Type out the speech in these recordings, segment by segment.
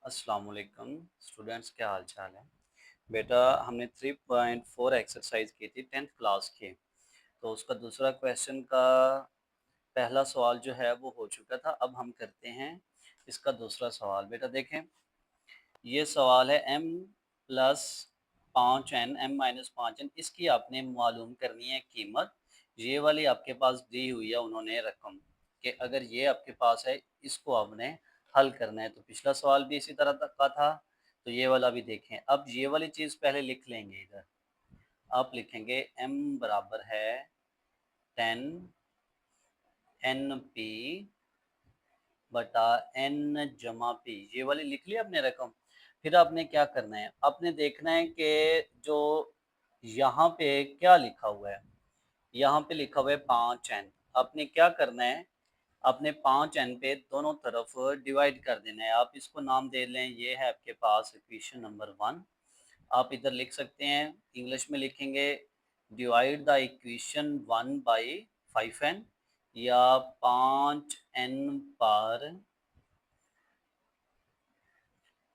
अस्सलाम वालेकुम स्टूडेंट्स, क्या हाल चाल है। बेटा, हमने 3.4 एक्सरसाइज की थी 10th क्लास की। तो उसका दूसरा क्वेश्चन का पहला सवाल जो है वो हो चुका था। अब हम करते हैं इसका दूसरा सवाल। बेटा देखें, ये सवाल है m plus 5n, m minus 5n, इसकी आपने मालूम करनी है कीमत। ये वाली आपके पास दी हुई है उन्होंने रकम, कि अगर ये आपके पास है इसको आपने हल करना है। तो पिछला सवाल भी इसी तरह तक का था, तो ये वाला भी देखें। अब ये वाली चीज़ पहले लिख लेंगे। इधर आप लिखेंगे m बराबर है 10 NP बटा n जमा p। ये वाली लिख ली आपने रकम। फिर आपने क्या करना है, आपने देखना है कि जो यहाँ पे क्या लिखा हुआ है। यहाँ पे लिखा हुआ है 5n। आपने क्या करना है, आपने 5n पे दोनों तरफ डिवाइड कर देना है। आप इसको नाम दे लें, ये है आपके पास इक्वेशन नंबर 1। आप इधर लिख सकते हैं, इंग्लिश में लिखेंगे divide the equation 1 by 5n, या 5n पर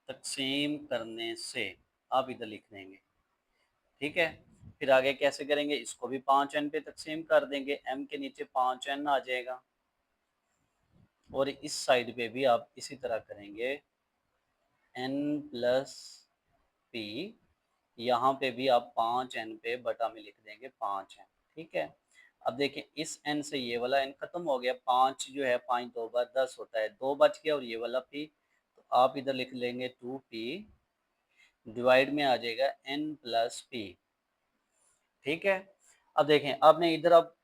तकसीम करने से। आप इधर लिख देंगे, ठीक है। फिर आगे कैसे करेंगे, इसको भी 5n पे तकसीम कर देंगे, m के नीचे 5n आ जाएगा। और इस साइड पे भी आप इसी तरह करेंगे, n प्लस पी। यहाँ पे भी आप 5n पे बटा में लिख देंगे 5n, ठीक है। अब देखिए, इस n से ये वाला n खत्म हो गया। 5 जो है, 5 दो बार 10 होता है, 2 बच गया, और ये वाला p। तो आप इधर लिख लेंगे 2p, डिवाइड में आ जाएगा n प्लस p, ठीक है। अब देखें, आपने इधर अब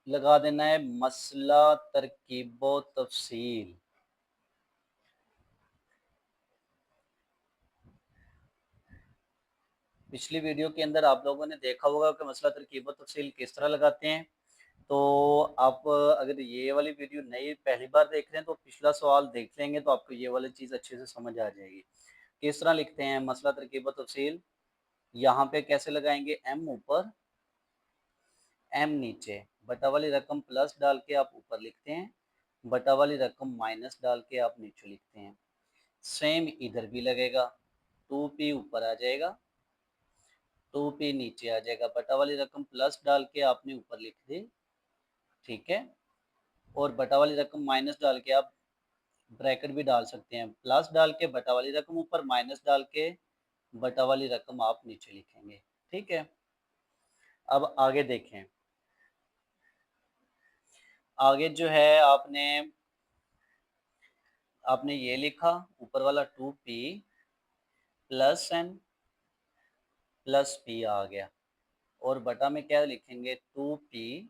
लगा देना है मसला तरकीबो तफसील। पिछली वीडियो के अंदर आप लोगों ने देखा होगा कि मसला तरकीबो तफसील किस तरह लगाते हैं। तो आप अगर ये वाली वीडियो नई पहली बार देख रहे हैं तो पिछला सवाल देख लेंगे, तो आपको ये वाली चीज़ अच्छे से समझ आ जाएगी। किस तरह लिखते हैं मसला तरकीबो तफसील। यहाँ पे कैसे लगाएंगे, m ऊपर m नीचे, बटा वाली रकम प्लस डाल के आप ऊपर लिखते हैं, बटा वाली रकम माइनस डाल के आप नीचे लिखते हैं। सेम इधर भी लगेगा, 2p ऊपर आ जाएगा, 2p नीचे आ जाएगा, बटा वाली रकम प्लस डाल के आपने ऊपर लिख दी, ठीक है। और बटा वाली रकम माइनस डाल के आप ब्रैकेट भी डाल सकते हैं, प्लस डाल के बटा वाली रकम ऊपर, माइनस डाल के बटा वाली रकम आप नीचे लिखेंगे, ठीक है। अब आगे देखें, आगे जो है आपने ये लिखा, ऊपर वाला 2p plus n plus p आ गया, और बटा में क्या लिखेंगे 2p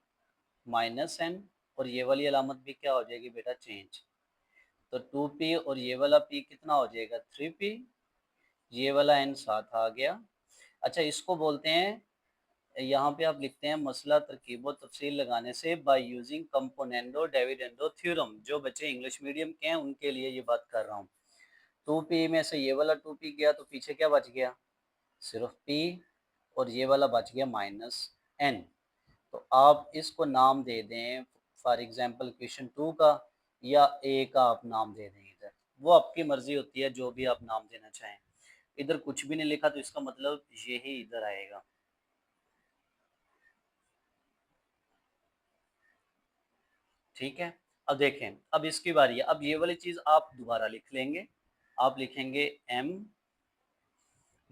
माइनस n, और ये वाली अलामत भी क्या हो जाएगी बेटा, चेंज। तो 2p और ये वाला p कितना हो जाएगा, 3p। ये वाला n साथ आ गया। अच्छा, इसको बोलते हैं, यहाँ पे आप लिखते हैं मसला तरकीबो तफसील लगाने से by using componendo dividendo theorem. जो बच्चे इंग्लिश मीडियम के हैं उनके लिए ये बात कर रहा हूँ। 2p में से ये वाला 2p गया तो पीछे क्या बच गया, सिर्फ p, और ये वाला बच गया माइनस n। तो आप इसको नाम दे दें, फॉर एग्जांपल क्वेश्चन 2 का, या a का आप नाम दे दें। इधर वो आपकी मर्जी होती है, जो भी आप नाम देना चाहें। इधर कुछ भी नहीं लिखा तो इसका मतलब यही इधर आएगा, ठीक है। अब देखें, अब इसकी बारी है। अब ये वाली चीज़ आप दोबारा लिख लेंगे। आप लिखेंगे m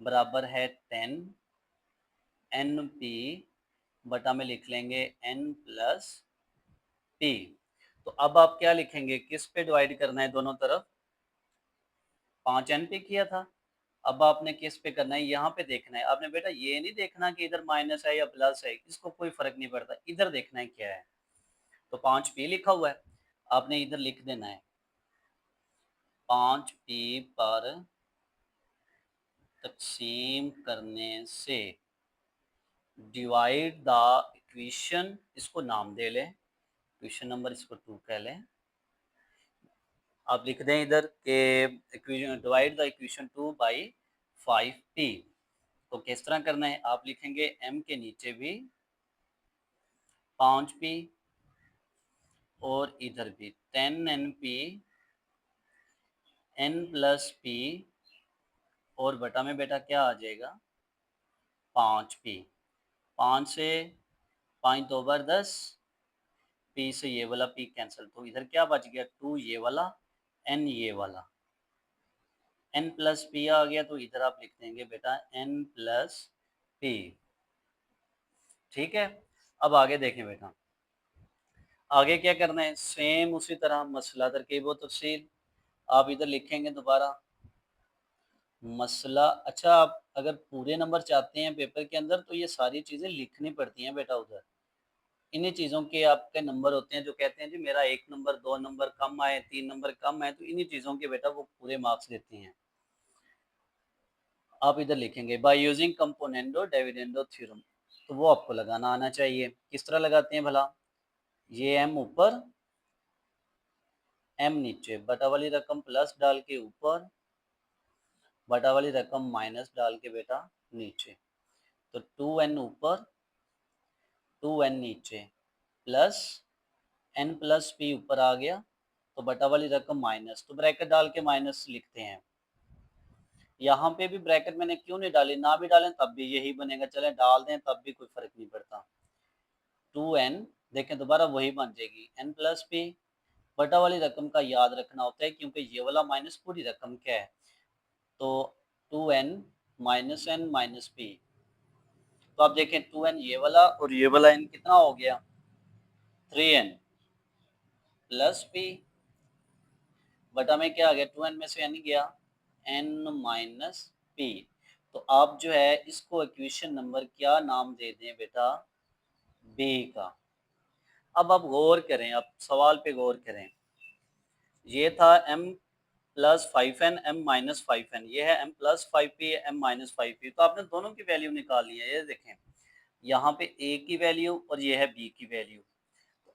बराबर है 10 NP, बटा में लिख लेंगे n प्लस p। तो अब आप क्या लिखेंगे, किस पे डिवाइड करना है दोनों तरफ, 5n पे किया था। अब आपने किस पे करना है, यहाँ पे देखना है आपने। बेटा ये नहीं देखना कि इधर माइनस है या प्लस है, इसको कोई फर्क नहीं पड़ता, इधर देखना है क्या है। तो 5p लिखा हुआ है, आपने इधर लिख देना है 5p पर तकसीम करने से डिवाइड द इक्वेशन। इसको नाम दे लें, इक्वेशन नंबर इसको 2 कह लें। आप लिख दें इधर के equation divide the equation 2 by 5p। तो किस तरह करना है, आप लिखेंगे m के नीचे भी 5p, और इधर भी 10 NP n प्लस पी और बटा में बेटा क्या आ जाएगा 5p। 5 से 5 दो बार 10, p से ये वाला p कैंसिल, तो इधर क्या बच गया 2 ये वाला n ये वाला, n प्लस पी आ गया, तो इधर आप लिख देंगे बेटा n प्लस पी। ठीक है, अब आगे देखें बेटा, आगे क्या करना है, सेम उसी तरह मसला तरकीब व तफसील आप इधर लिखेंगे दोबारा मसला। अच्छा, आप अगर पूरे नंबर चाहते हैं पेपर के अंदर तो ये सारी चीज़ें लिखनी पड़ती हैं बेटा उधर। इन्हीं चीज़ों के आपके नंबर होते हैं जो कहते हैं जी मेरा 1 नंबर 2 नंबर कम आए, 3 नंबर कम आए, तो इन्हीं चीज़ों के बेटा वो पूरे मार्क्स देते हैं। आप इधर लिखेंगे by using componendo dividendo theorem, तो वो आपको लगाना आना चाहिए। किस तरह लगाते हैं भला, ये m ऊपर m नीचे, बटा वाली रकम प्लस डाल के ऊपर, बटा वाली रकम माइनस डाल के बेटा नीचे, तो 2n ऊपर 2n नीचे प्लस n प्लस p ऊपर आ गया, तो बटा वाली रकम माइनस, तो ब्रैकेट डाल के माइनस लिखते हैं। यहाँ पे भी ब्रैकेट मैंने क्यों नहीं डाली, ना भी डालें तब भी यही बनेगा, चलें डाल दें तब भी कोई फर्क नहीं पड़ता। 2n देखें दोबारा वही बन जाएगी n प्लस p, बटा वाली रकम का याद रखना होता है क्योंकि ये वाला माइनस पूरी रकम क्या है, तो 2n minus n minus p, तो आप देखें 2n ये वाला और ये वाला n कितना हो गया 3n प्लस p, बटा में क्या आ गया 2n में से n गया n माइनस p। तो आप जो है इसको इक्वेशन नंबर क्या नाम दे दें बेटा b का। अब आप गौर करें, अब सवाल पे गौर करें, ये था m plus 5n m minus 5n, ये है m plus 5p m minus 5p, तो आपने दोनों की वैल्यू निकालनी है। ये देखें यहाँ पे a की वैल्यू और ये है b की वैल्यू,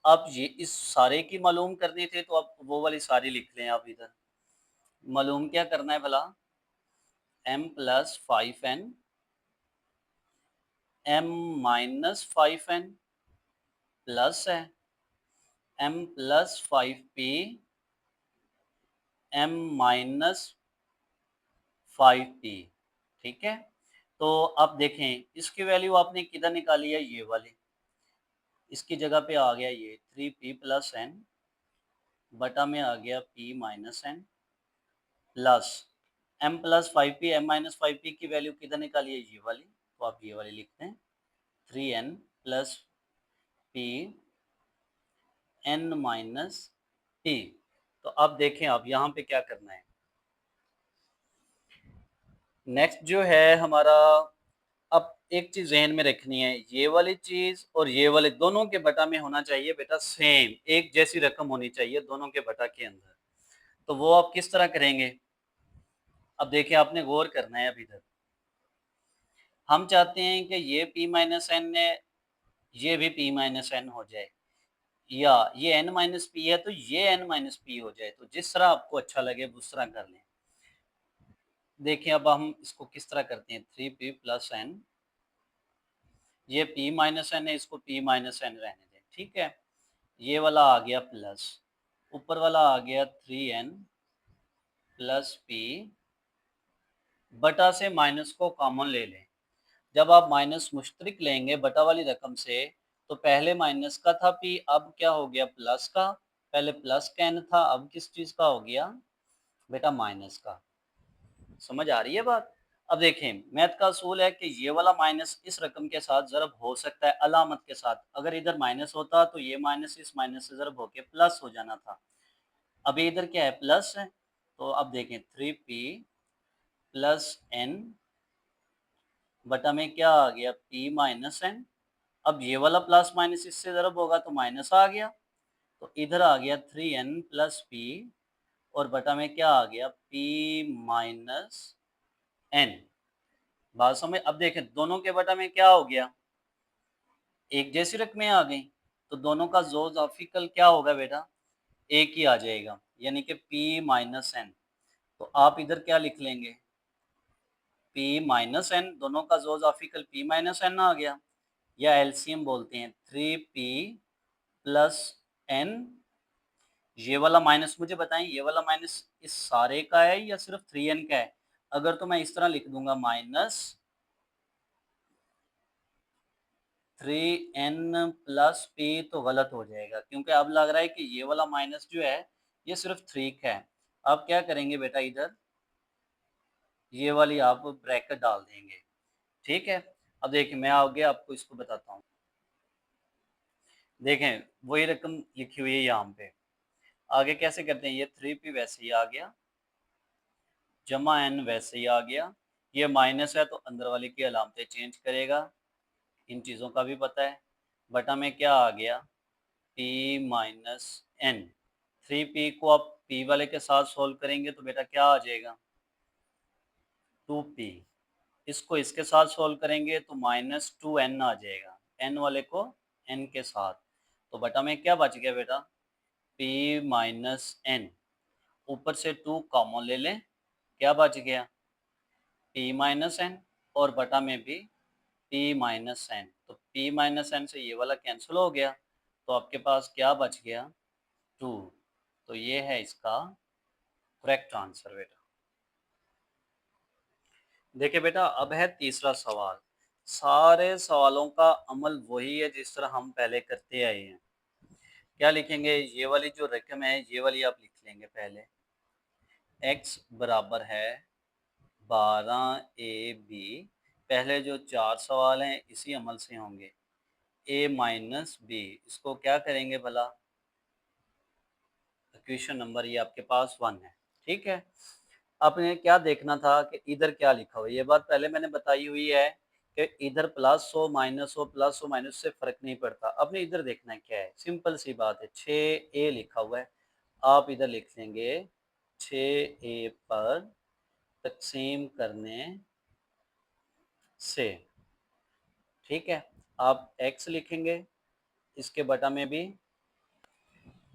अब ये इस सारे की मालूम करनी थी तो आप वो वाली सारी लिख लें। आप इधर मालूम क्या करना है भला, m plus 5n m minus 5n plus है m plus 5p m minus 5p। ठीक है, तो अब देखें इसकी वैल्यू आपने किधर निकाली है, ये वाली, इसकी जगह पे आ गया ये 3p प्लस n, बटा में आ गया p minus n plus m plus 5p m minus 5p की वैल्यू किधर निकाली है, ये वाली, तो आप ये वाली लिखते हैं 3n plus p n minus p। तो अब देखें आप यहाँ पे क्या करना है, नेक्स्ट जो है हमारा, अब एक चीज जहन में रखनी है, ये वाली चीज और ये वाले दोनों के बटा में होना चाहिए बेटा सेम, एक जैसी रकम होनी चाहिए दोनों के बटा के अंदर। तो वो आप किस तरह करेंगे, अब देखिए आपने गौर करना है। अब इधर हम चाहते हैं कि ये p माइनस एन है, ये भी p माइनस एन हो जाए, या ये n माइनस पी है तो ये n माइनस पी हो जाए, तो जिस तरह आपको अच्छा लगे उस तरह कर लें। देखिए अब हम इसको किस तरह करते हैं, 3p प्लस एन, ये p माइनस एन है, इसको p माइनस एन रहने दें। ठीक है, ये वाला आ गया प्लस, ऊपर वाला आ गया 3n प्लस p, बटा से माइनस को कॉमन ले लें। जब आप माइनस मुश्तरिक लेंगे बटा वाली रकम से, तो पहले माइनस का था p, अब क्या हो गया प्लस का, पहले प्लस का n था, अब किस चीज का हो गया बेटा माइनस का। समझ आ रही है बात। अब देखें मैथ का असूल है कि ये वाला माइनस इस रकम के साथ ज़रब हो सकता है अलामत के साथ, अगर इधर माइनस होता तो ये माइनस इस माइनस से ज़रब होके प्लस हो जाना था, अभी इधर क्या है प्लस है। तो अब देखें 3p प्लस n बटा में क्या आ गया p माइनस n, अब ये वाला प्लस माइनस इससे ज़रब होगा तो माइनस आ गया, तो इधर आ गया 3n प्लस p और बटा में क्या आ गया p माइनस n। बात समझ, अब देखें दोनों के बटा में क्या हो गया, एक जैसी रकमें आ गई, तो दोनों का जोज़ाफिकल क्या होगा बेटा एक ही आ जाएगा, यानी कि p माइनस एन। तो आप इधर क्या लिख लेंगे p माइनस एन, दोनों का जोज़ाफिकल p माइनस एन आ गया, या एलसीएम बोलते हैं 3p प्लस n ये वाला माइनस मुझे बताएं, ये वाला माइनस इस सारे का है या सिर्फ 3n का है? अगर तो मैं इस तरह लिख दूंगा माइनस 3n प्लस पी, तो गलत हो जाएगा, क्योंकि अब लग रहा है कि ये वाला माइनस जो है ये सिर्फ 3 का है। अब क्या करेंगे बेटा, इधर ये वाली आप ब्रैकेट डाल देंगे, ठीक है। अब देखिए मैं आगे आपको इसको बताता हूँ। देखें वही रकम लिखी हुई है यहाँ पे। आगे कैसे करते हैं, ये 3p वैसे ही आ गया, जमा n वैसे ही आ गया। ये माइनस है तो अंदर वाले की अलामतें चेंज करेगा, इन चीज़ों का भी पता है। बटा में क्या आ गया, p माइनस एन। 3p को आप p वाले के साथ सोल्व करेंगे तो बेटा क्या आ जाएगा, 2p। इसको इसके साथ सोल्व करेंगे तो -2n आ जाएगा, n वाले को n के साथ। तो बटा में क्या बच गया बेटा, p माइनस एन। ऊपर से 2 कॉमन ले लें, क्या बच गया, p माइनस एन, और बटा में भी p माइनस एन। तो p माइनस एन से ये वाला कैंसिल हो गया, तो आपके पास क्या बच गया, 2। तो ये है इसका करेक्ट आंसर बेटा। देखिए बेटा अब है तीसरा सवाल। सारे सवालों का अमल वही है जिस तरह हम पहले करते आए हैं। क्या लिखेंगे, ये वाली जो रकम है ये वाली आप लिख लेंगे पहले। x बराबर है 12ab। पहले जो 4 सवाल हैं इसी अमल से होंगे। a माइनस बी, इसको क्या करेंगे भला, इक्वेशन नंबर ये आपके पास 1 है, ठीक है। आपने क्या देखना था कि इधर क्या लिखा हुआ है, ये बात पहले मैंने बताई हुई है कि इधर प्लस हो माइनस हो, प्लस हो माइनस से फर्क नहीं पड़ता। आपने इधर देखना है क्या है, सिंपल सी बात है, 6a लिखा हुआ है, आप इधर लिख लेंगे 6a पर तकसीम करने से, ठीक है। आप x लिखेंगे, इसके बटा में भी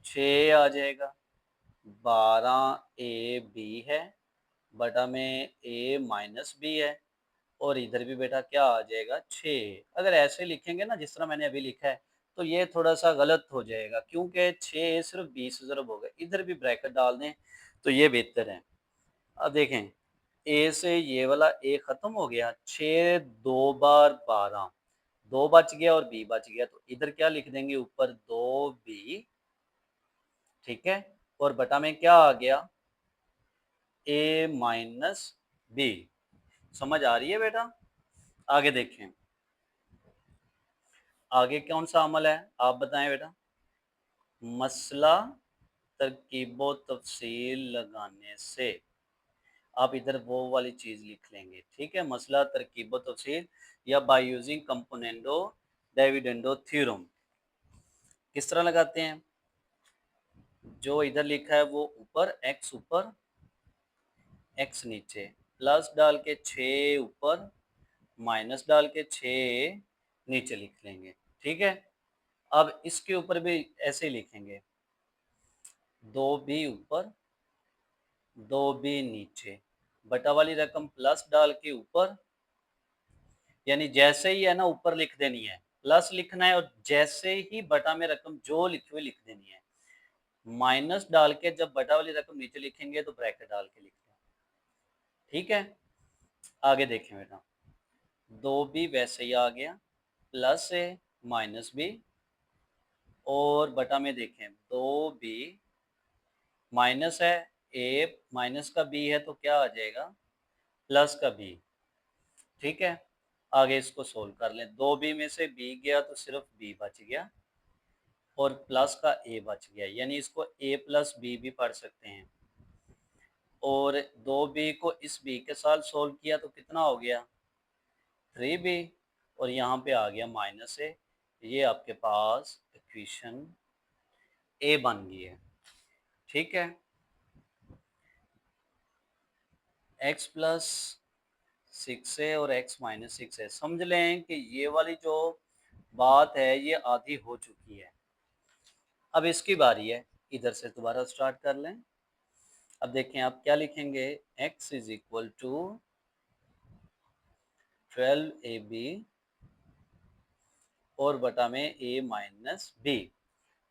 6 आ जाएगा, 12ab है, बटा में a माइनस बी है, और इधर भी बेटा क्या आ जाएगा, 6। अगर ऐसे लिखेंगे ना जिस तरह मैंने अभी लिखा है तो ये थोड़ा सा गलत हो जाएगा, क्योंकि 6 सिर्फ 20 ज़रब हो गए, इधर भी ब्रैकेट डाल दें तो ये बेहतर है। अब देखें, ए से ये वाला ए खत्म हो गया, 6 2 बार 12, 2 बच गया और बी बच गया, तो इधर क्या लिख देंगे, ऊपर 2b, ठीक है। और बटा में क्या आ गया, ए माइनस बी। समझ आ रही है बेटा? आगे देखें, आगे कौन सा अमल है आप बताएं बेटा। मसला तरकीबो तफसील लगाने से, आप इधर वो वाली चीज लिख लेंगे, ठीक है। मसला तरकीबो तफसील या by using componendo dividendo theorem. किस तरह लगाते हैं, जो इधर लिखा है वो ऊपर x नीचे, प्लस डाल के 6 ऊपर, माइनस डाल के 6 नीचे लिख लेंगे, ठीक है। अब इसके ऊपर भी ऐसे ही लिखेंगे, 2b ऊपर 2b नीचे, बटा वाली रकम प्लस डाल के ऊपर, यानी जैसे ही है ना ऊपर लिख देनी है, प्लस लिखना है, और जैसे ही बटा में रकम जो लिखी हुई लिख देनी है। माइनस डाल के जब बटा वाली रकम नीचे लिखेंगे तो ब्रैकेट डाल के लिखना, ठीक है। आगे देखें बेटा, 2b वैसे ही आ गया, प्लस है माइनस बी, और बटा में देखें 2b माइनस है, a माइनस का b है तो क्या आ जाएगा, प्लस का b, ठीक है। आगे इसको सोल्व कर लें, 2b में से b गया तो सिर्फ b बच गया, और प्लस का a बच गया, यानी इसको a प्लस बी भी पढ़ सकते हैं। और 2b को इस b के साथ सोल्व किया तो कितना हो गया, 3b, और यहाँ पे आ गया माइनस a। ये आपके पास इक्वेशन a बन गई है, ठीक है। x प्लस 6 है और x माइनस 6 है, समझ लें कि ये वाली जो बात है ये आधी हो चुकी है। अब इसकी बारी है, इधर से दोबारा स्टार्ट कर लें। अब देखें आप क्या लिखेंगे, x is equal to 12ab और बटा में a माइनस बी।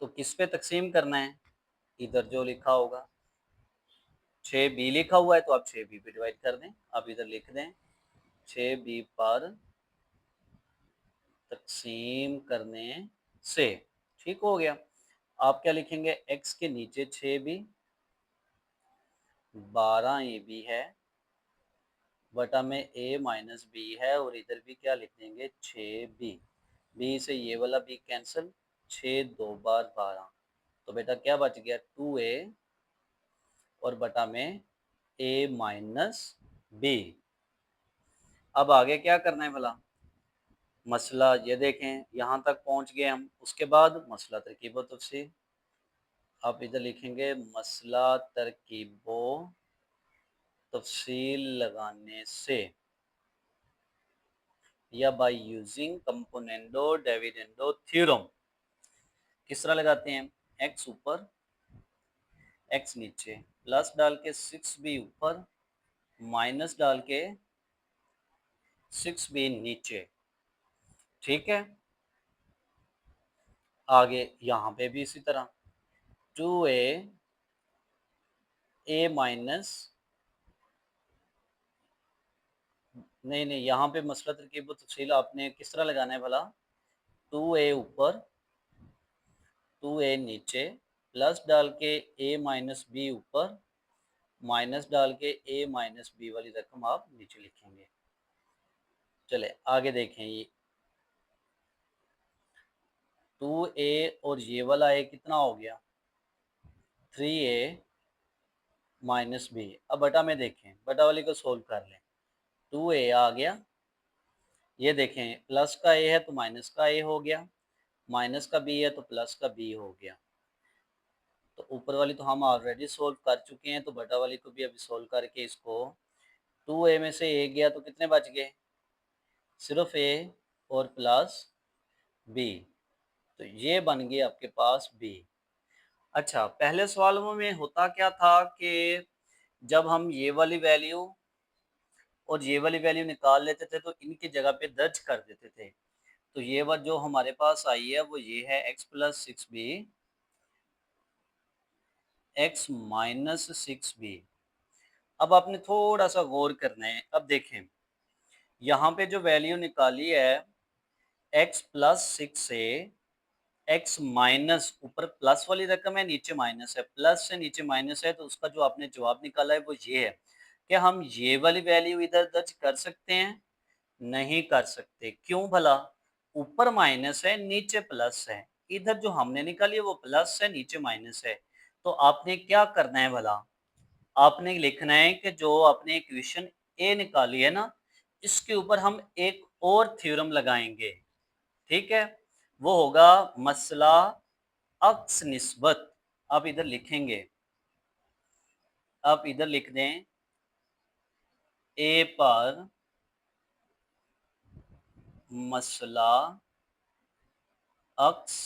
तो किस पे तकसीम करना है, इधर जो लिखा होगा 6b लिखा हुआ है तो आप 6b पे डिवाइड कर दें। आप इधर लिख दें 6b पर तकसीम करने से, ठीक हो गया। आप क्या लिखेंगे, x के नीचे 6b 12ab है बटा में a माइनस बी है, और इधर भी क्या लिख देंगे 6b, b से ये वाला b कैंसिल, 6 दो बार 12, तो बेटा क्या बच गया 2a और बटा में a माइनस बी। अब आगे क्या करना है भला, मसला ये देखें यहाँ तक पहुँच गए हम। उसके बाद मसला तरकीब व तफसील, आप इधर लिखेंगे मसला तरकीब व तफसील लगाने से, या by using componendo dividendo theorem. किस तरह लगाते हैं, x ऊपर x नीचे, प्लस डाल के 6b ऊपर माइनस डाल के 6b नीचे, ठीक है। आगे यहाँ पे भी इसी तरह 2a माइनस, नहीं यहाँ पे मसला तरकीब तफसील आपने किस तरह लगाना है भला, 2a ऊपर 2a नीचे, प्लस डाल के a माइनस बी ऊपर माइनस डाल के a माइनस बी वाली रकम आप नीचे लिखेंगे। चले आगे देखें, ये 2a और ये वाला a कितना हो गया 3a माइनस बी। अब बटा में देखें, बटा वाली को सोल्व कर लें, 2a आ गया, ये देखें प्लस का a है तो माइनस का a हो गया, माइनस का b है तो प्लस का b हो गया। तो ऊपर वाली तो हम ऑलरेडी सोल्व कर चुके हैं, तो बटा वाली को भी अभी सोल्व करके इसको 2a में से a गया तो कितने बच गए, सिर्फ a और प्लस b, तो ये बन गए आपके पास b। अच्छा, पहले सवालों में होता क्या था कि जब हम ये वाली वैल्यू और ये वाली वैल्यू निकाल लेते थे तो इनकी जगह पे दर्ज कर देते थे। तो ये बात जो हमारे पास आई है वो ये है x plus 6b x minus 6b। अब आपने थोड़ा सा गौर करना है। अब देखें यहाँ पे जो वैल्यू निकाली है x प्लस 6 x माइनस, ऊपर प्लस वाली रकम है नीचे माइनस है, प्लस से नीचे माइनस है, तो उसका जो आपने जवाब निकाला है वो ये है। क्या हम ये वाली वैल्यू इधर दर्ज कर सकते हैं, नहीं कर सकते। क्यों भला, ऊपर माइनस है नीचे प्लस है, इधर जो हमने निकाली है वो प्लस है नीचे माइनस है। तो आपने क्या करना है भला, आपने लिखना है कि जो आपने इक्वेशन ए निकाली है ना, इसके ऊपर हम एक और थ्योरम लगाएंगे, ठीक है। वो होगा मसला अक्स निस्बत। आप इधर लिखेंगे, आप इधर लिख दें ए पर मसला अक्स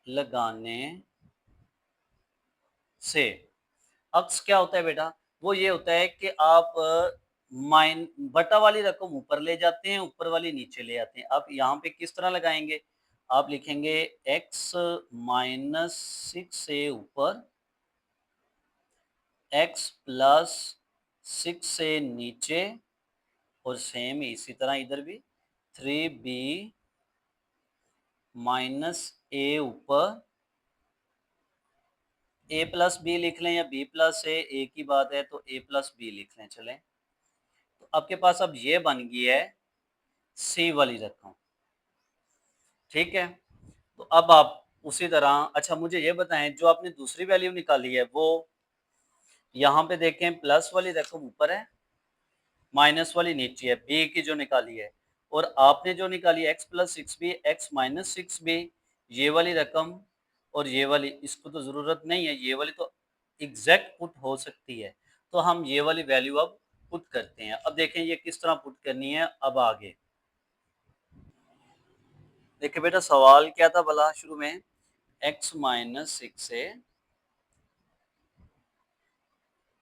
लगाने से। अक्स क्या होता है बेटा, वो ये होता है कि आप माइन बटा वाली रकम ऊपर ले जाते हैं, ऊपर वाली नीचे ले आते हैं। आप यहाँ पे किस तरह लगाएंगे, आप लिखेंगे x माइनस 6 से ऊपर x प्लस 6 से नीचे, और सेम इसी तरह इधर भी 3b माइनस a ऊपर, a प्लस बी लिख लें या b प्लस a की बात है तो a प्लस बी लिख लें। चलें, तो आपके पास अब ये बन गई है सी वाली रकम, ठीक है। तो अब आप उसी तरह, अच्छा मुझे ये बताएं जो आपने दूसरी वैल्यू निकाली है वो यहाँ पे देखें प्लस वाली रकम ऊपर है माइनस वाली नीचे है, बी की जो निकाली है, और आपने जो निकाली x plus 6b x minus 6b, ये वाली रकम और ये वाली, इसको तो जरूरत नहीं है, ये वाली तो एग्जैक्ट पुट हो सकती है। तो हम ये वाली वैल्यू अब पुट करते हैं। अब देखें ये किस तरह पुट करनी है। अब आगे देखिए बेटा, सवाल क्या था भला शुरू में, x माइनस 6 से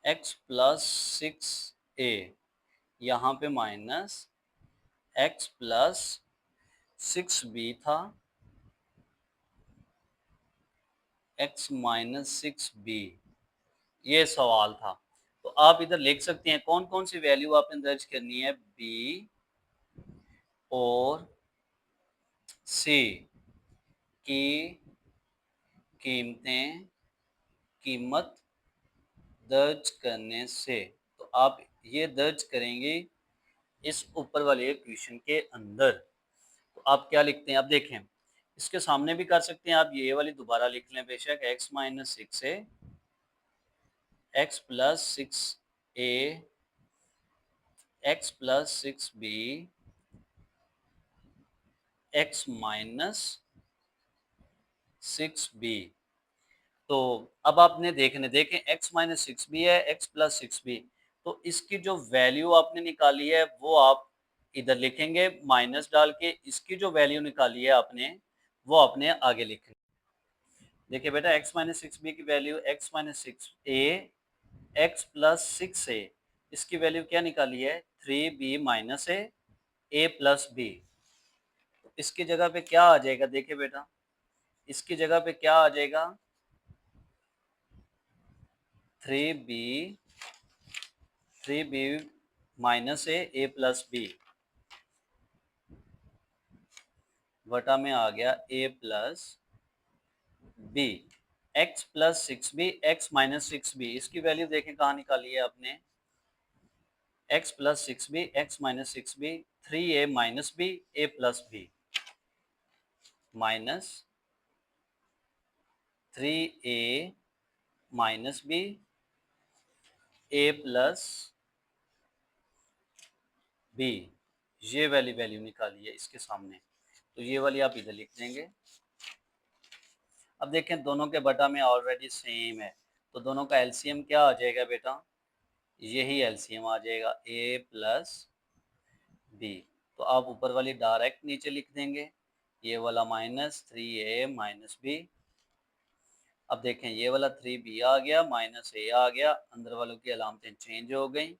x प्लस 6a, यहाँ पे माइनस x प्लस 6b था, x माइनस 6b, ये सवाल था। तो आप इधर लिख सकते हैं कौन कौन सी वैल्यू आपने दर्ज करनी है, b और c की कीमतें, कीमत दर्ज करने से। तो आप ये दर्ज करेंगे इस ऊपर वाले इक्वेशन के अंदर। तो आप क्या लिखते हैं, आप देखें इसके सामने भी कर सकते हैं आप, ये वाली दोबारा लिख लें बेशक, x minus six A, X plus six A, X plus six B, X minus six B. तो अब आपने देखें x माइनस सिक्स बी है, x प्लस सिक्स बी, तो इसकी जो वैल्यू आपने निकाली है वो आप इधर लिखेंगे माइनस डाल के, इसकी जो वैल्यू निकाली है आपने वो आपने आगे लिखेंगे। देखिए बेटा x माइनस सिक्स बी की value x minus six A, X plus six ए, इसकी वैल्यू क्या निकाली है, three B minus A plus B. इसकी जगह पे क्या आ जाएगा, देखिए बेटा इसकी जगह पे क्या आ जाएगा, three B minus A plus B, वटा में आ गया A plus B. X plus six B, X minus six B, इसकी वैल्यू देखें कहाँ निकाली है आपने, X plus six B, X minus six B, three A minus B, A plus B, minus three A minus B, A plus B, ये वाली value निकाली है इसके सामने। तो ये वाली आप इधर लिख देंगे। अब देखें दोनों के बटा में ऑलरेडी सेम है, तो दोनों का एलसीएम क्या आ जाएगा बेटा, यही एलसीएम आ जाएगा ए प्लस बी। तो आप ऊपर वाली डायरेक्ट नीचे लिख देंगे, ये वाला minus three A minus B. अब देखें ये वाला थ्री बी आ गया, माइनस ए आ गया, अंदर वालों की अलामतें चेंज हो गई,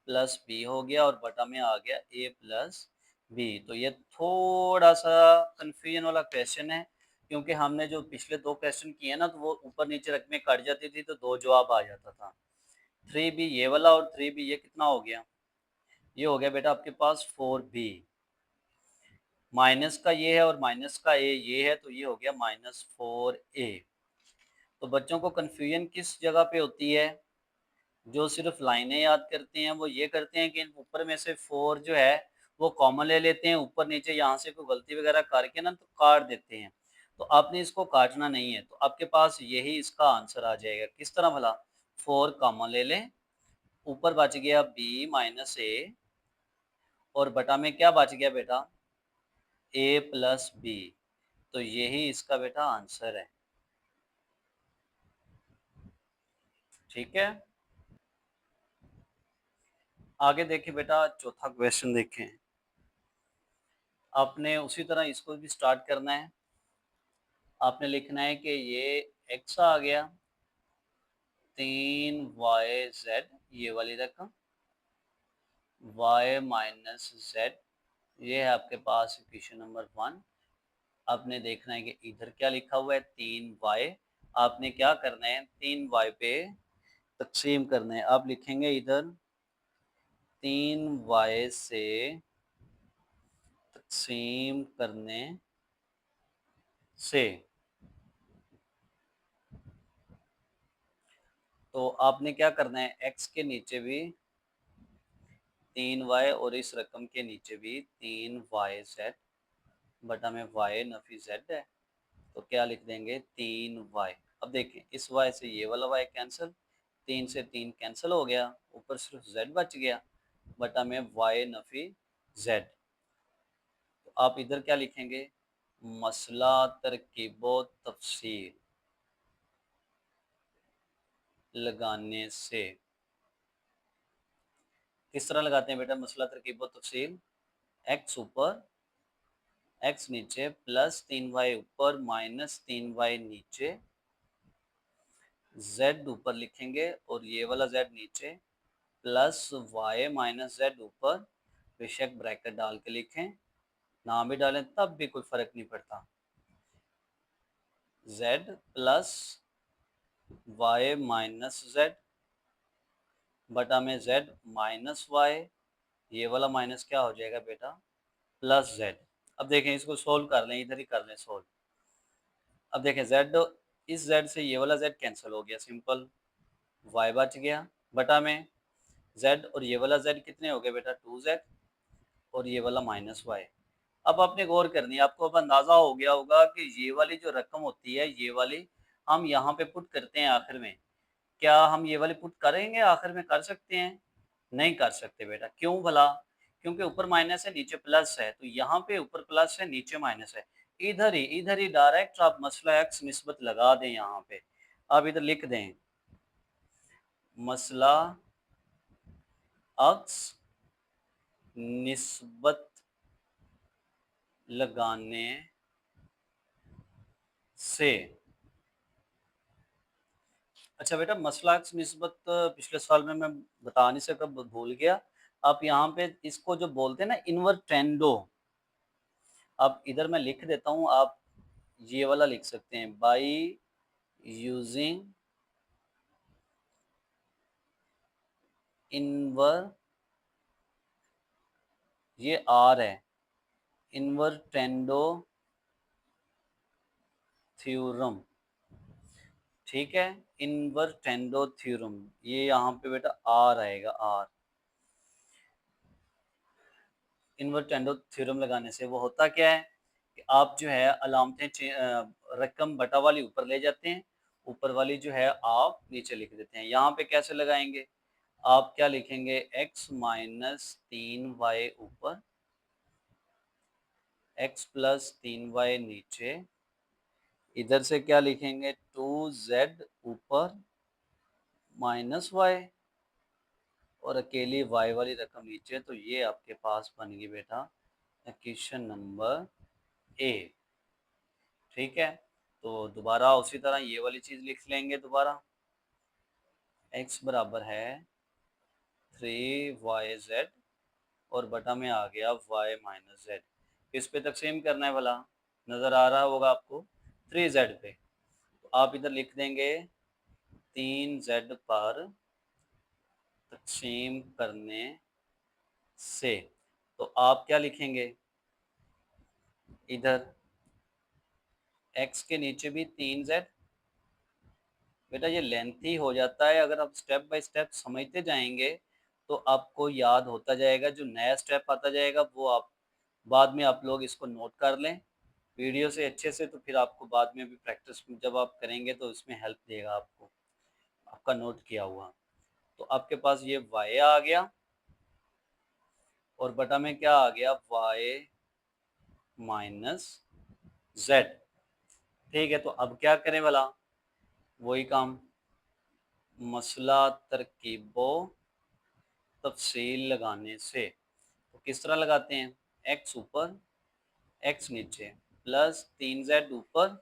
प्लस बी हो गया और बटा में आ गया ए प्लस बी। तो ये थोड़ा सा कंफ्यूजन वाला क्वेश्चन है, क्योंकि हमने जो पिछले दो क्वेश्चन किए ना तो वो ऊपर नीचे रकमें कट जाती थी तो दो जवाब आ जाता था। थ्री बी ये वाला और थ्री बी ये कितना हो गया, ये हो गया बेटा आपके पास फोर बी, माइनस का ये है और माइनस का ए ये है, तो ये हो गया माइनस फोर ए। तो बच्चों को कंफ्यूजन किस जगह पे होती है, जो सिर्फ लाइनें याद करते हैं वो ये करते हैं कि ऊपर में से फोर जो है वो कॉमन ले लेते हैं, ऊपर नीचे यहाँ से कोई गलती वगैरह करके ना तो काट देते हैं। तो आपने इसको काटना नहीं है, तो आपके पास यही इसका आंसर आ जाएगा। किस तरह भला, फोर कॉमन ले लें, ऊपर बच गया बी माइनस ए और बटा में क्या बच गया बेटा, ए प्लस बी। तो यही इसका बेटा आंसर है। ठीक है, आगे देखिए बेटा चौथा क्वेश्चन देखें। आपने उसी तरह इसको भी स्टार्ट करना है। आपने लिखना है कि ये x आ गया, तीन वाई जेड, ये वाली रकम y माइनस जेड, ये है आपके पास इक्वेशन नंबर वन। आपने देखना है कि इधर क्या लिखा हुआ है, तीन वाई। आपने क्या करना है, तीन वाई पे तकसीम करना है। आप लिखेंगे इधर तीन वाई से तकसीम करने से, तो आपने क्या करना है, x के नीचे भी तीन वाई और इस रकम के नीचे भी तीन वाई जेड, बटा में वाई नफी जेड है, तो क्या लिख देंगे, तीन वाई। अब देखें इस वाई से ये वाला वाई कैंसिल, तीन से तीन कैंसिल हो गया, ऊपर सिर्फ जेड बच गया, बटा में वाई नफी जेड। तो आप इधर क्या लिखेंगे, मसला तरकीबो तफसील लगाने से। किस तरह लगाते हैं बेटा मसला तरकीबो तफसील, एक्स ऊपर एक्स नीचे प्लस तीन वाई ऊपर माइनस तीन वाई नीचे, z ऊपर लिखेंगे और ये वाला z नीचे, प्लस y माइनस जेड ऊपर, बेशक ब्रैकेट डाल के लिखें, ना भी डालें तब भी कोई फर्क नहीं पड़ता, z plus Y minus Z बटा में जेड माइनस वाई, ये वाला माइनस क्या हो जाएगा बेटा, प्लस जेड। अब देखें इसको सोल्व कर लें, इधर ही कर लें सोल्व। अब देखें जेड, इस जेड से ये वाला जेड कैंसिल हो गया, सिंपल वाई बच गया बटा में जेड, और ये वाला जेड कितने हो गए बेटा, 2z, और ये वाला माइनस वाई। अब आपने गौर करनी है, आपको अब अंदाजा हो गया होगा कि ये वाली जो रकम होती है, ये वाली हम यहाँ पे पुट करते हैं आखिर में। क्या हम ये वाली पुट करेंगे आखिर में, कर सकते हैं? नहीं कर सकते बेटा, क्यों भला? क्योंकि ऊपर माइनस है नीचे प्लस है, तो यहाँ पे ऊपर प्लस है नीचे माइनस है। इधर ही डायरेक्ट आप मसला एक्स निस्बत लगा दें, यहाँ पे आप इधर लिख दें मसला अक्स निस्बत लगाने से। अच्छा बेटा, मसला अक्स निस्बत पिछले साल में मैं बता नहीं सका, भूल गया। आप यहाँ पे इसको जो बोलते हैं ना इन्वर्टेंडो, अब इधर मैं लिख देता हूँ, आप ये वाला लिख सकते हैं, बाई यूजिंग इनवर, ये आर है, इन्वर्टेंडो थ्योरम, ठीक है, इन्वर्टेंडो थ्योरम, ये यहाँ पे बेटा आर आएगा, आर। इन्वर्टेंडो थ्योरम लगाने से वो होता क्या है कि आप जो है अलामतें रकम बटा वाली ऊपर ले जाते हैं, ऊपर वाली जो है आप नीचे लिख देते हैं। यहाँ पे कैसे लगाएंगे, आप क्या लिखेंगे, x माइनस 3y ऊपर, x प्लस 3y नीचे, इधर से क्या लिखेंगे 2z ऊपर माइनस वाई, और अकेली y वाली रकम नीचे। तो ये आपके पास बन गई बेटा क्वेश्चन नंबर ए, ठीक है। तो दोबारा उसी तरह ये वाली चीज लिख लेंगे दोबारा, x बराबर है 3yz, और बटा में आ गया y माइनस जेड। किस पे तकसीम करना है भला, नजर आ रहा होगा आपको, 3z पे। तो आप इधर लिख देंगे 3z पर तकसीम करने से। तो आप क्या लिखेंगे, इधर x के नीचे भी 3z। बेटा ये लेंथी हो जाता है, अगर आप स्टेप बाय स्टेप समझते जाएंगे तो आपको याद होता जाएगा, जो नया स्टेप आता जाएगा वो आप बाद में आप लोग इसको नोट कर लें वीडियो से अच्छे से, तो फिर आपको बाद में भी प्रैक्टिस जब आप करेंगे तो इसमें हेल्प देगा आपको, आपका नोट किया हुआ। तो आपके पास ये y आ गया, और बटा में क्या आ गया, y माइनस जेड, ठीक है। तो अब क्या करें भला, वही काम, मसला तरकीबो तफसील लगाने से। तो किस तरह लगाते हैं, x ऊपर x नीचे, प्लस 3z ऊपर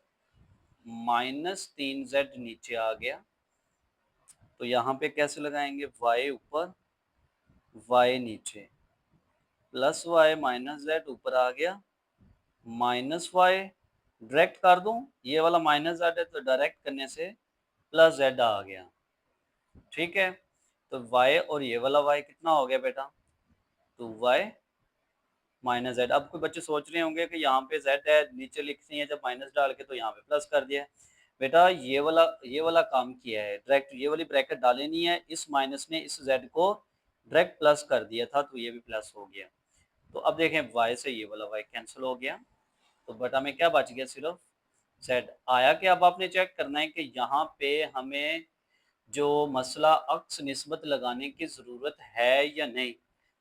माइनस 3z नीचे आ गया। तो यहाँ पे कैसे लगाएंगे, y ऊपर y नीचे, प्लस y माइनस z ऊपर आ गया, माइनस y डायरेक्ट कर दूं, ये वाला माइनस z है तो डायरेक्ट करने से प्लस z आ गया, ठीक है। तो y और ये वाला y कितना हो गया बेटा, 2y माइनस जेड। अब कोई बच्चे सोच रहे होंगे कि यहाँ पे जेड है, नीचे लिखनी है जब माइनस डाल के, तो यहाँ पे प्लस कर दिया। बेटा ये वाला काम किया है, डायरेक्ट ये वाली ब्रैकेट डाली नहीं है, इस माइनस ने इस जेड को डायरेक्ट प्लस कर दिया था, तो ये भी प्लस हो गया। तो अब देखें y से ये वाला y कैंसिल हो गया, तो बटा में क्या बच गया, सिर्फ जेड आया। कि अब आपने चेक करना है कि यहाँ पे हमें जो मसला अक्स निस्बत लगाने की ज़रूरत है या नहीं।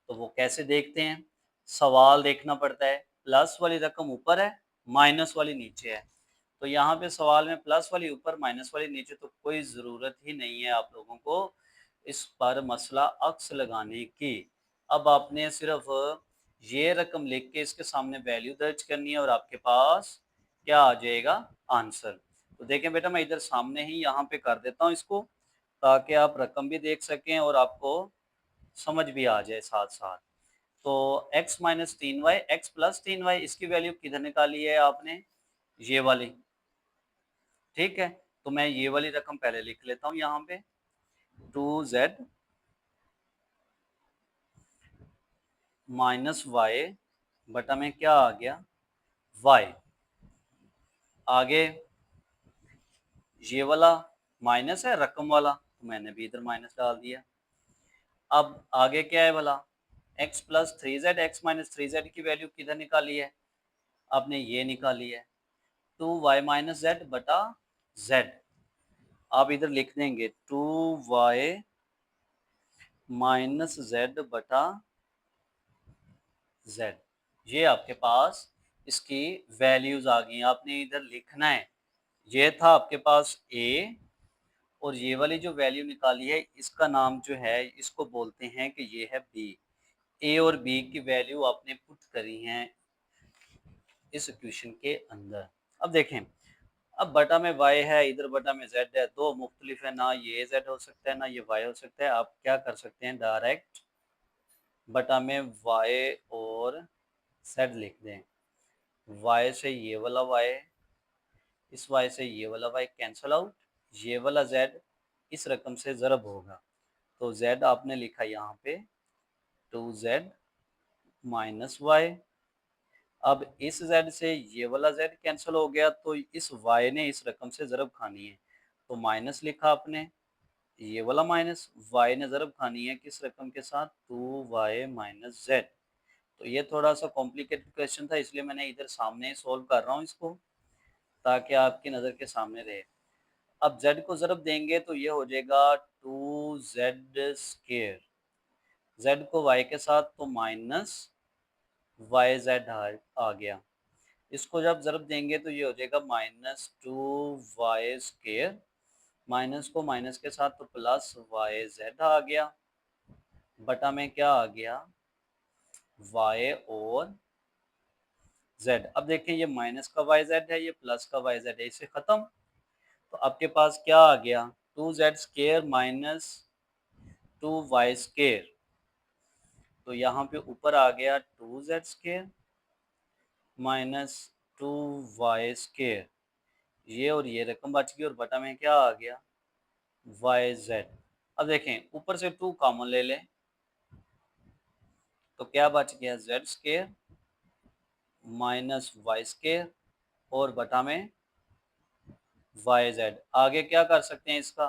तो वो कैसे देखते हैं, सवाल देखना पड़ता है, प्लस वाली रकम ऊपर है माइनस वाली नीचे है। तो यहाँ पे सवाल में प्लस वाली ऊपर माइनस वाली नीचे, तो कोई ज़रूरत ही नहीं है आप लोगों को इस पर मसला अक्स लगाने की। अब आपने सिर्फ ये रकम लिख के इसके सामने वैल्यू दर्ज करनी है, और आपके पास क्या आ जाएगा, आंसर। तो देखें बेटा, मैं इधर सामने ही यहाँ पे कर देता हूँ इसको, ताकि आप रकम भी देख सकें और आपको समझ भी आ जाए साथ साथ। तो x minus 3y, x plus 3y, इसकी वैल्यू किधर निकाली है आपने, ये वाली, ठीक है। तो मैं ये वाली रकम पहले लिख लेता हूँ यहाँ पे 2z माइनस वाई बटा में क्या आ गया y। आगे ये वाला माइनस है रकम वाला, तो मैंने भी इधर माइनस डाल दिया। अब आगे क्या है वाला x plus three Z, x minus three Z की वैल्यू किधर निकाली है, आपने ये निकाली है 2y माइनस जेड बटा z। आप इधर लिख देंगे 2y माइनस जेड बटा z। ये आपके पास इसकी वैल्यूज आ गई, आपने इधर लिखना है। ये था आपके पास a, और ये वाली जो वैल्यू निकाली है इसका नाम जो है इसको बोलते हैं कि ये है b। a और b की वैल्यू आपने पुट करी है इस इक्वेशन के अंदर। अब देखें, अब बटा में y है, इधर बटा में z है, दो मुख्तलिफ है, ना ये z हो सकता है ना ये y हो सकता है। आप क्या कर सकते हैं, डायरेक्ट बटा में y और z लिख दें। y से ये वाला y, इस y से ये वाला y कैंसल आउट, ये वाला z इस रकम से ज़रब होगा, तो z आपने लिखा यहाँ पे 2z माइनस वाई। अब इस z से ये वाला z कैंसिल हो गया, तो इस y ने इस रकम से ज़रब खानी है, तो माइनस लिखा आपने, ये वाला माइनस, y ने ज़रब खानी है किस रकम के साथ 2y माइनस z। तो ये थोड़ा सा कॉम्प्लिकेटेड क्वेश्चन था, इसलिए मैंने इधर सामने सॉल्व कर रहा हूँ इसको, ताकि आपकी नज़र के सामने रहे। अब z को ज़रब देंगे तो ये हो जाएगा 2z स्क्वायर, z को y के साथ तो माइनस वाई जेड आ गया। इसको जब ज़रब देंगे तो ये हो जाएगा माइनस 2y स्क्वायर, माइनस को माइनस के साथ तो प्लस वाई जेड आ गया, बटा में क्या आ गया y और z। अब देखिए ये माइनस का वाई जेड है, ये प्लस का वाई जेड है, इसे खत्म। तो आपके पास क्या आ गया 2z square minus 2y square, तो यहाँ पे ऊपर आ गया 2z square minus 2y square, ये और ये रकम बच गई, और बटा में क्या आ गया वाई जेड। अब देखें ऊपर से 2 कॉमन ले लें, तो क्या बच गया Z square minus Y square और बटा में वाई जेड। आगे क्या कर सकते हैं इसका,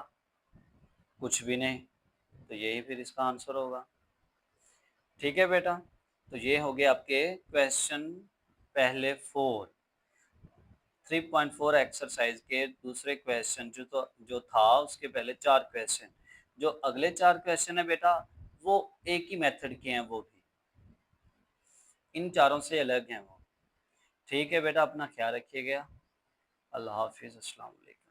कुछ भी नहीं, तो यही फिर इसका आंसर होगा। ठीक है बेटा, तो ये हो गया आपके क्वेश्चन पहले 3.4 एक्सरसाइज के दूसरे क्वेश्चन जो था उसके पहले 4 क्वेश्चन। जो अगले 4 क्वेश्चन है बेटा वो एक ही मेथड के हैं, वो भी इन चारों से अलग हैं वो। ठीक है बेटा, अपना ख्याल रखिएगा। अल्लाह हाफिज़, अस्सलाम वालेकुम।